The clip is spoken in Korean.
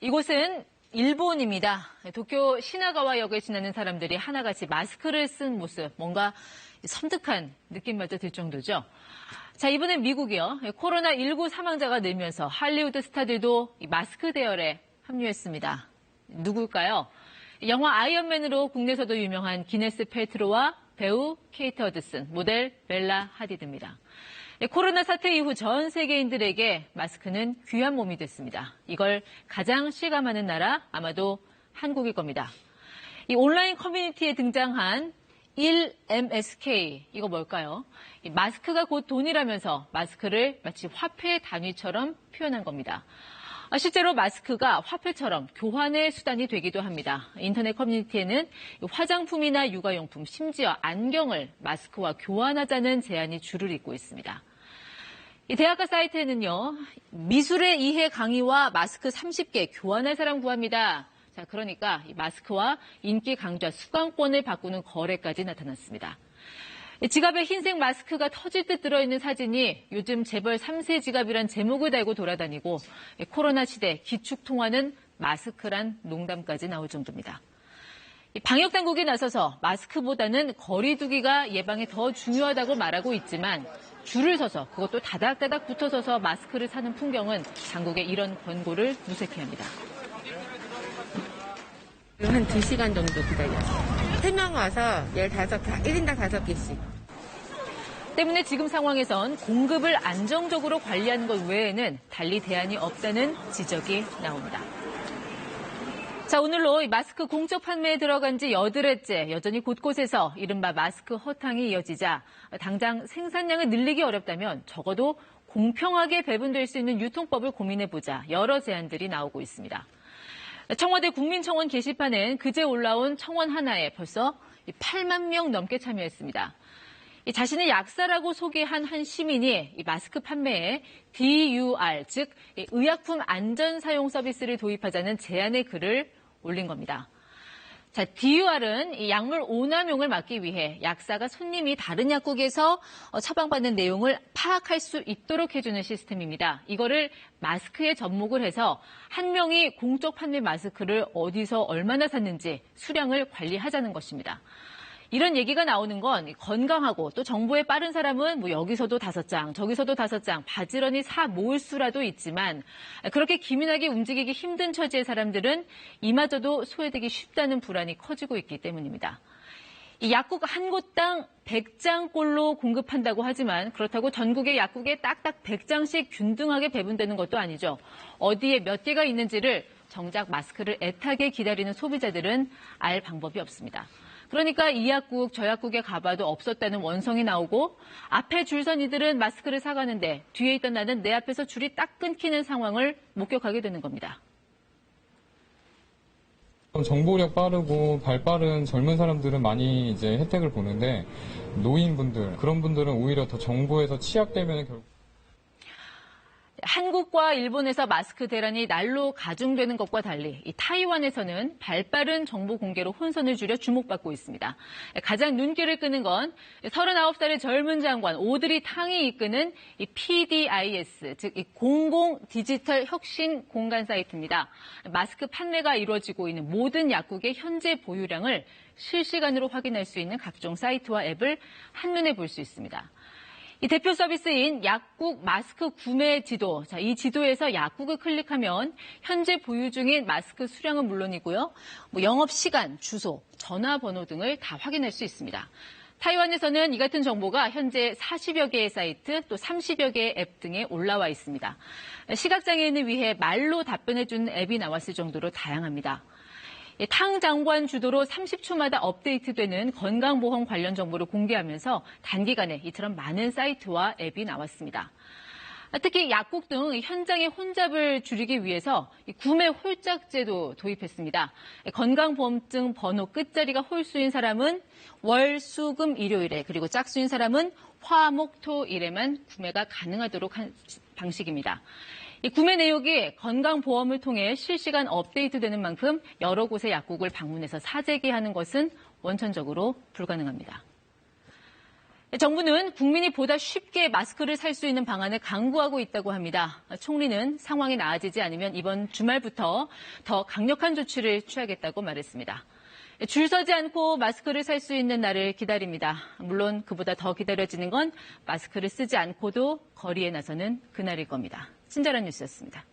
이곳은 일본입니다. 도쿄 시나가와역을 지나는 사람들이 하나같이 마스크를 쓴 모습, 뭔가 섬뜩한 느낌마저 들 정도죠. 자, 이번엔 미국이요. 코로나19 사망자가 늘면서 할리우드 스타들도 마스크 대열에 합류했습니다. 누굴까요? 영화 아이언맨으로 국내에서도 유명한 기네스 펠트로와 배우 케이트 허드슨, 모델 벨라 하디드입니다. 코로나 사태 이후 전 세계인들에게 마스크는 귀한 몸이 됐습니다. 이걸 가장 실감하는 나라 아마도 한국일 겁니다. 이 온라인 커뮤니티에 등장한 1MSK, 이거 뭘까요? 마스크가 곧 돈이라면서 마스크를 마치 화폐 단위처럼 표현한 겁니다. 실제로 마스크가 화폐처럼 교환의 수단이 되기도 합니다. 인터넷 커뮤니티에는 화장품이나 육아용품, 심지어 안경을 마스크와 교환하자는 제안이 줄을 잇고 있습니다. 이 대학가 사이트에는요, 미술의 이해 강의와 마스크 30개 교환할 사람 구합니다. 자, 그러니까 이 마스크와 인기 강좌 수강권을 바꾸는 거래까지 나타났습니다. 지갑에 흰색 마스크가 터질 듯 들어있는 사진이 요즘 재벌 3세 지갑이란 제목을 달고 돌아다니고 코로나 시대 기축통화는 마스크란 농담까지 나올 정도입니다. 방역당국이 나서서 마스크보다는 거리 두기가 예방에 더 중요하다고 말하고 있지만 줄을 서서 그것도 다닥다닥 붙어서서 마스크를 사는 풍경은 당국의 이런 권고를 무색해 합니다. 한 2시간 정도 기다렸어요. 3명 와서 1인당 5개씩. 때문에 지금 상황에선 공급을 안정적으로 관리하는 것 외에는 달리 대안이 없다는 지적이 나옵니다. 자, 오늘로 마스크 공적 판매에 들어간 지 8회째 여전히 곳곳에서 이른바 마스크 허탕이 이어지자 당장 생산량을 늘리기 어렵다면 적어도 공평하게 배분될 수 있는 유통법을 고민해보자 여러 제안들이 나오고 있습니다. 청와대 국민청원 게시판엔 그제 올라온 청원 하나에 벌써 8만 명 넘게 참여했습니다. 자신을 약사라고 소개한 한 시민이 이 마스크 판매에 DUR, 즉 의약품 안전 사용 서비스를 도입하자는 제안의 글을 올린 겁니다. 자, DUR은 이 약물 오남용을 막기 위해 약사가 손님이 다른 약국에서 처방받는 내용을 파악할 수 있도록 해주는 시스템입니다. 이거를 마스크에 접목을 해서 한 명이 공적 판매 마스크를 어디서 얼마나 샀는지 수량을 관리하자는 것입니다. 이런 얘기가 나오는 건 건강하고 또 정보에 빠른 사람은 뭐 여기서도 5장, 저기서도 5장, 바지런히 사 모을 수라도 있지만 그렇게 기민하게 움직이기 힘든 처지의 사람들은 이마저도 소외되기 쉽다는 불안이 커지고 있기 때문입니다. 이 약국 한 곳당 100장꼴로 공급한다고 하지만 그렇다고 전국의 약국에 딱딱 100장씩 균등하게 배분되는 것도 아니죠. 어디에 몇 개가 있는지를 정작 마스크를 애타게 기다리는 소비자들은 알 방법이 없습니다. 그러니까 이 약국, 저 약국에 가봐도 없었다는 원성이 나오고 앞에 줄 선 이들은 마스크를 사가는데 뒤에 있던 나는 내 앞에서 줄이 딱 끊기는 상황을 목격하게 되는 겁니다. 정보력 빠르고 발 빠른 젊은 사람들은 많이 이제 혜택을 보는데 노인분들, 그런 분들은 오히려 더 정보에서 취약되면 결국 한국과 일본에서 마스크 대란이 날로 가중되는 것과 달리 이 타이완에서는 발빠른 정보 공개로 혼선을 줄여 주목받고 있습니다. 가장 눈길을 끄는 건 39살의 젊은 장관 오드리 탕이 이끄는 이 PDIS, 즉 이 공공 디지털 혁신 공간 사이트입니다. 마스크 판매가 이루어지고 있는 모든 약국의 현재 보유량을 실시간으로 확인할 수 있는 각종 사이트와 앱을 한눈에 볼 수 있습니다. 이 대표 서비스인 약국 마스크 구매 지도. 자, 이 지도에서 약국을 클릭하면 현재 보유 중인 마스크 수량은 물론이고요. 영업 시간, 주소, 전화번호 등을 다 확인할 수 있습니다. 타이완에서는 이 같은 정보가 현재 40여 개의 사이트, 또 30여 개의 앱 등에 올라와 있습니다. 시각장애인을 위해 말로 답변해주는 앱이 나왔을 정도로 다양합니다. 탕 장관 주도로 30초마다 업데이트되는 건강보험 관련 정보를 공개하면서 단기간에 이처럼 많은 사이트와 앱이 나왔습니다. 특히 약국 등 현장의 혼잡을 줄이기 위해서 구매 홀짝제도 도입했습니다. 건강보험증 번호 끝자리가 홀수인 사람은 월, 수, 금, 일요일에, 그리고 짝수인 사람은 화, 목, 토, 일에만 구매가 가능하도록 한 방식입니다. 이 구매 내역이 건강보험을 통해 실시간 업데이트되는 만큼 여러 곳의 약국을 방문해서 사재기하는 것은 원천적으로 불가능합니다. 정부는 국민이 보다 쉽게 마스크를 살 수 있는 방안을 강구하고 있다고 합니다. 총리는 상황이 나아지지 않으면 이번 주말부터 더 강력한 조치를 취하겠다고 말했습니다. 줄 서지 않고 마스크를 살 수 있는 날을 기다립니다. 물론 그보다 더 기다려지는 건 마스크를 쓰지 않고도 거리에 나서는 그날일 겁니다. 친절한 뉴스였습니다.